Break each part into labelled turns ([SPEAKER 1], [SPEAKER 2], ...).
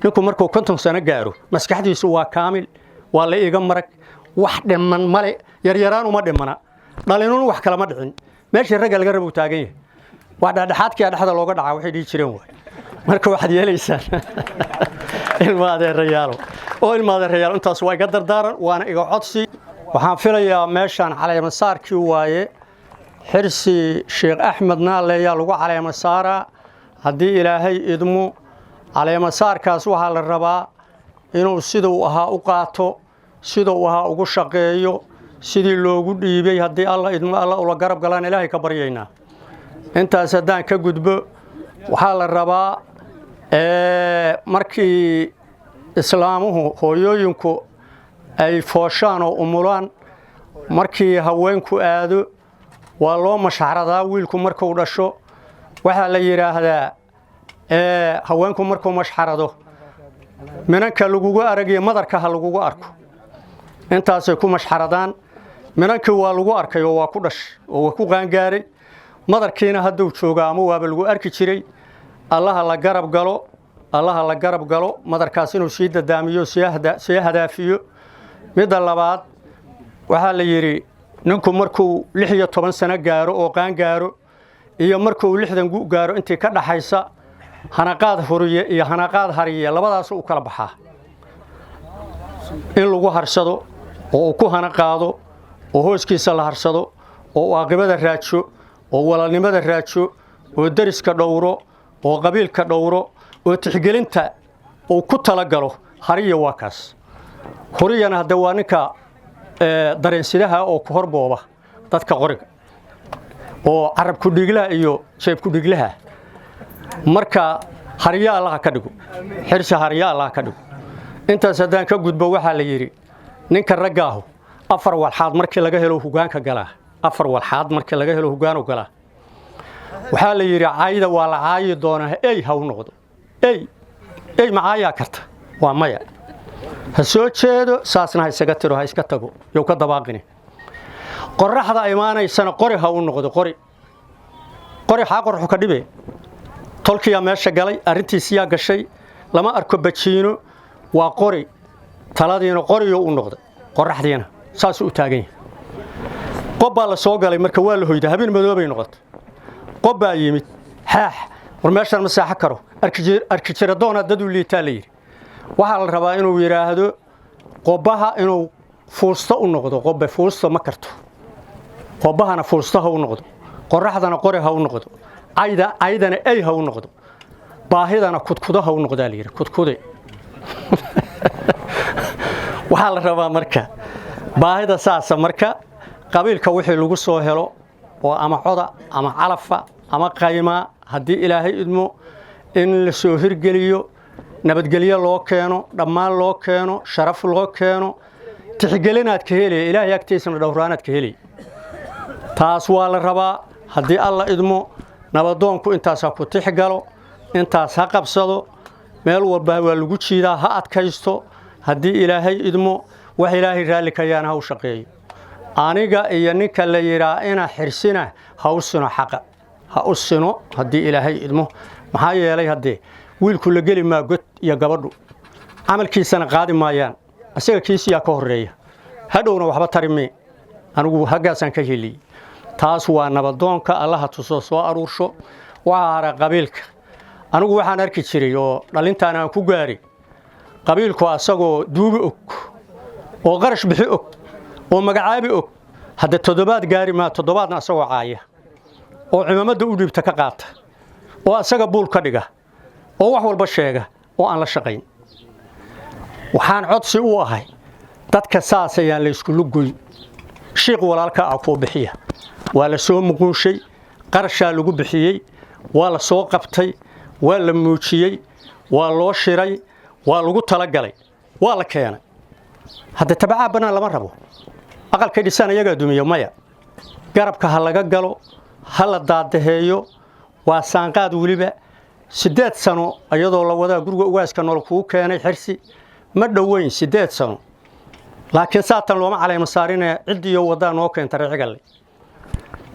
[SPEAKER 1] ninku markuu 50 sano gaaro maskaxdiisu waa kaamil waa la iga marag wax dhiman male yaryaraan uma dhimana dhalinuun wax kala ma dhicin meeshii rag laga rabo taagan yahay waa dhaxaadkii dhaxda looga dhacay waxay dhigi jireen way marka waxaad yeelaysaan ilmaada reyaalo intaas way ga dardaaran waana iga codsi waxaan filayaa meeshan caleema saarkii waaye xirsi Sheekh Axmed Naaleeya lagu caleema saara hadii Ilaahay idmo caleema saarkaas waxa la rabaa inuu sidoo ahaa u qaato sidoo ahaa ugu shaqeeyo sidii loogu dhiibay hadii Allah idmo Allah ula garab galaan Ilaahay ka baryeynaa intaas hadaan ka gudbo waxa la rabaa markii islaamuhu hooyooyinku ay fooshaan oo umulaan markii haweenku aado waa loo mashxaradaa wiilku markuu dhasho waxa la yiraahdaa haweenku markuu mashxarado minanka lagugu aragiyo madarka ha lagugu arko intaasay ku mashxaradaan minanka waa lagu arkay oo waa ku dhash oo waa ku qaangaaray madarkiina hadduu jooga ama waaba lagu arki jiray Allah la garab galo madarkaas inuu sii dadaamiyo si hadaafiyo midda labaad waxa la yiri ninku markuu 16 sano gaaro oo qaan gaaro iyo markuu 60 gaaro intii ka dhaxaysa hanaqaad horiye iyo hanaqaad hariye labadaas u kala baxaa in lagu harsado oo ku hanaqaado oo hooskiisa la harsado oo aqibada raajo oo walaalnimada raajo oo dariska dhowro oo qabiilka dhowro oo tixgelinta oo ku tala galo hariye waa kaas horiyana hada waa ninka dareensidaha oo ku horbooba dadka qoriga oo carab ku dhiglaha iyo jeeb ku dhiglaha marka hariya Allah ka dhigo xirsi hariya Allah ka dhigo intaas hadaan ka gudbo waxa la yiri ninka ragaahu afar walxaad markii laga helo hogaanka gala afar walxaad markii laga helo hogaan u gala waxa la yiri caayida waa la caayi doona ha u noqdo maaya karta waa maya ha soo jeedo saasna isaga tiro ha iska tago yow ka dabaaqine qorraxda imaanaysana qori ha u noqdo qori xaqorxu ka dhibe tolkiya meesha galay arintiisa gashay lama arko bajiino waa qori taladiina qoriyo u noqdo qorraxdiina saas u taagan yahay qob la soo galay marka waa la hoyda habeen madoobay noqotay qob baa yimid war meeshan ma saaxa karo arkijiradoona dad u liitaa la yiri waxa la rabaa inuu yiraahdo qobaha inuu fuusto u noqdo qobbe fuusto ma karto qobahana fuusto ha u noqdo qorraxdana qori ha u noqdo aydana ay ha u noqdo baahidana kudkudo ha u noqdaa la yiri kudkude waxa la rabaa marka baahida saasa marka qabiilka wixii lagu soo helo oo ama coda ama calafa ama qayma hadii Ilaahay idmo in la soo hirgeliyo nabadgelyo loo keeno dhammaan loo keeno sharaf loo keeno tixgelinaad ka helay Ilaahay agtiisana dhowraanaad ka helay taas waa la rabaa hadii Allah idmo nabadoonku intaas ku tixgalo intaas ha qabsado meel walba waa lagu jiidaa ha adkaysto hadii Ilaahay idmo wax Ilaahay raali ka yaana ha u shaqeeyo aniga iyo ninka la yiraa ina xirsina ha u sino xaqa ha u sino hadii Ilaahay idmo maxaa yeelay hadii wiilku la gali ma god iyo gabadhu amalkiisana qaadi maayaan asaga kiisiya ka horeeya hadhowna waxba tarimi anigu hagaasan ka heli taas waa nabadoonka Allah tuso soo aruursho waara qabiilka anigu waxaan arki jiray oo dhalintaan aan ku gaari qabiilku asagoo duubi oo qarash bixi oo magacaabi hada todobaad gaari ma todobaadna asagoo caaya oo ciidamada u dhibta ka qaata oo asaga buul ka dhiga oo wax walba sheega oo aan la shaqayn waxaan codsi u ahay dadka saas ayaan la isku lugoy sheekh walaalka ah ku bixiya waa la soo muquushay qarasha lagu bixiyay waa la soo qabtay waa la muujiyay waa loo shiray waa lagu tala galay waa la keenay hada tabaa banaan lama rabo aqalka dhisan ayaga dumiyo maya garabka ha laga galo ha la daadaheeyo waa saanqaad waliba 8 sano ayadoo la wada guriga ugaaska nolol ku keenay xirsi ma dhaweyn 8 sano laakiin saatan looma caleema saarina cidiyo wada noo keentay ricigal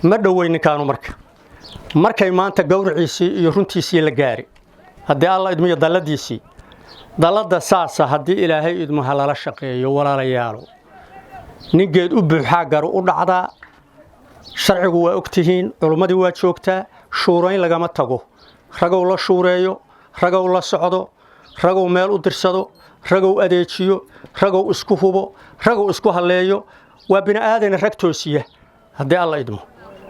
[SPEAKER 1] ma dhaweyn kaanu markay maanta gowriciisi iyo runtiisi la gaari hadii Allah idmiyo daladiisi dalada saasa haddii ilaahay idmo halala shaqeeyo walaalayaalo ningeed u buuxaa garu u dhacdaa sharcigu waa ogtihiin culummadii waa joogtaa shuurayn lagama tago ragow la shuureeyo ragow la socdo ragow meel u dirsado ragow adeejiyo ragow isku hubo ragow isku halleeyo waa bini aadana rag toosiya haddii alla idmo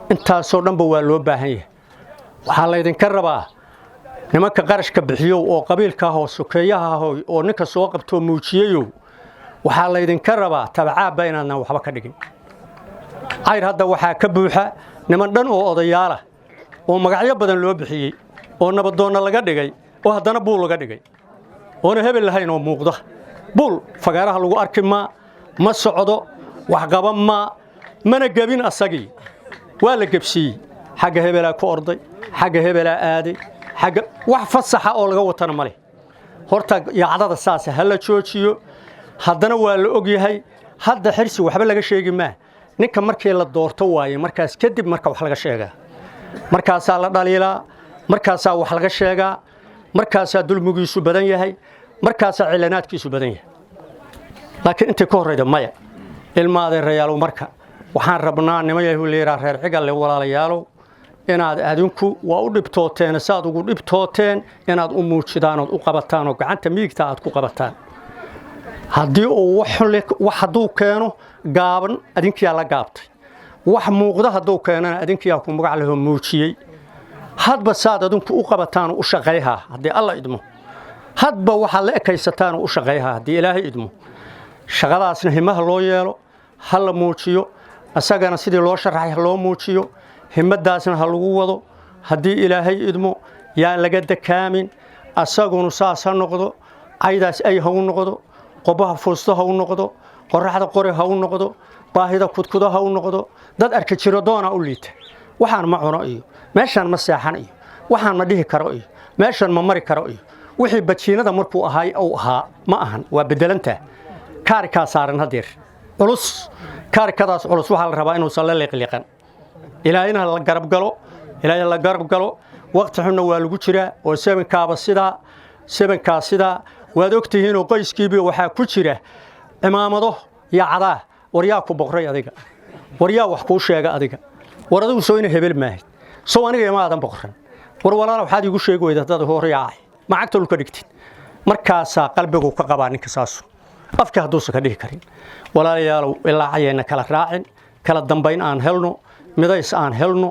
[SPEAKER 1] intaasoo dhanba waa loo baahan yahay waxaa laydinka rabaa nimanka qarashka bixiyow oo qabiilka ah oo sokeeyaha ah oo ninka soo qabtoo muujiyayow waxaa laydinka rabaa tabacaabba inaadnan waxba ka dhigin cayr hadda waxaa ka buuxa niman dhan oo odayaala oo magacyo badan loo bixiyey oo nabadoonna laga dhigay oo haddana buul laga dhigay oona hebel lahayn oo muuqda buul fagaaraha lagu arki ma socdo wax qaban mana gebin asagii waa la gebsiiyey xagga hebelaa ku orday xagga hebelaa aaday xagga wax fasaxa oo laga watana ma leh horta yaacdada saasa ha la joojiyo haddana waa la og yahay hadda xirsi waxba laga sheegi maa ninka markii la doorto waaye markaas kadib marka wax laga sheegaa markaasaa la dhaliilaa markaasaa wax laga sheegaa markaasaa dulmigiisu badan yahay markaasaa cilanaadkiisu badan yahay laakiin intii ka horreyda maya ilma adeerayaalow marka waxaan rabnaa nimayahu leeraa reer cigalle walaalayaalow inaad adinku waa u dhibtooteen saad ugu dhibtooteen inaad u muujidaan ood u qabataan oo gacanta midigta aad ku qabataan haddii uu wax hadduu keeno gaaban adinkiyaa la gaabtay wax muuqda hadduu keenana adinkiyaa ku magac lehoo muujiyey hadba saad adinku u qabataan u shaqayhaa haddii alla idmo hadba waxaad la ekaysataan u shaqayhaa haddii ilaahay idmo shaqadaasna himaha loo yeelo ha la muujiyo asagana sidii loo sharaxay ha loo muujiyo himadaasna ha lagu wado haddii ilaahay idmo yaan laga dakaamin asagunu saas ha noqdo caydaas ay ha u noqdo qobaha fuusto ha u noqdo qoraxda qori ha u noqdo baahida kudkudo ha u noqdo dad arka jiro doona u liita waxaan ma cuno iyo meeshaan ma seexan iyo waxaan ma dhihi karo iyo meeshaan ma mari karo iyo wixii bajiinada markuu ahaa ma ahan waa bedelantaa kaarikaa saaran hadeer culus kaarikadaas culus waxaa la rabaa inuusan la liiqliiqan ilaahayna la garab galo ilaahay la garab galo waqti xunna waa lagu jiraa oo sebenkaa sidaa waad ogtihiin oo qoyskiibii waxaa ku jira cimaamado iyo cadaa waryaa ku boqray adiga waryaa wax kuu sheega adiga war adigu soo ina hebel maahid soo aniga imaadan boqran war walaal waxaad igu sheegi weyda dad hooryaacay macagta dhulka dhigtid markaasaa qalbigu ka qabaa ninka saasu afka hadduusan ka dhihi karin walaalayaalow ilaa cayayna kala raacin kala dambayn aan helno midays aan helno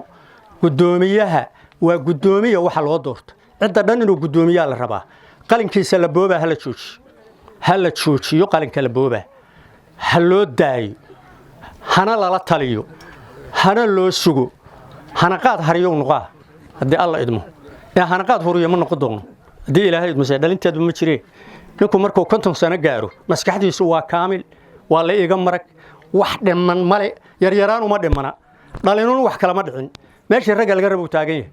[SPEAKER 1] guddoomiyaha waa guddoomiya waxa loo doorto cidda dhan inuu guddoomiyaa la rabaa qalinkiisa la boobaa ha la joojiyo qalinka la boobaa ha loo daayo hana lala taliyo hana loo sugo hana qaad hariyo noqaa haddii alla idmo hana qaad horiyo ma noqon doono haddii ilaahay idmo dhalinteedu ma jireen ninku markuu 50 sano gaaro maskaxdiisu waa kaamil waa la iga marag wax dhiman male yaryaraan uma dhimana dhalinun wax kala ma dhicin meeshii rag laga rabo taagan yahay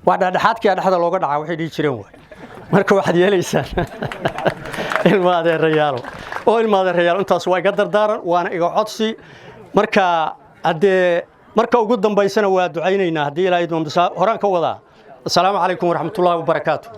[SPEAKER 1] waa dhexdhexaadkii dhexda looga dhacay waxay dhigi jireen way marka waxaad yeelaysaan ilma adeerayaal intaas waa iga dardaaran waana iga codsi marka marka ugu dambaysana waa ducaynaynaa haddii ilaahay idmo horaan ka wadaa assalaamu calaykum waraxmatullaahi wabarakaatuh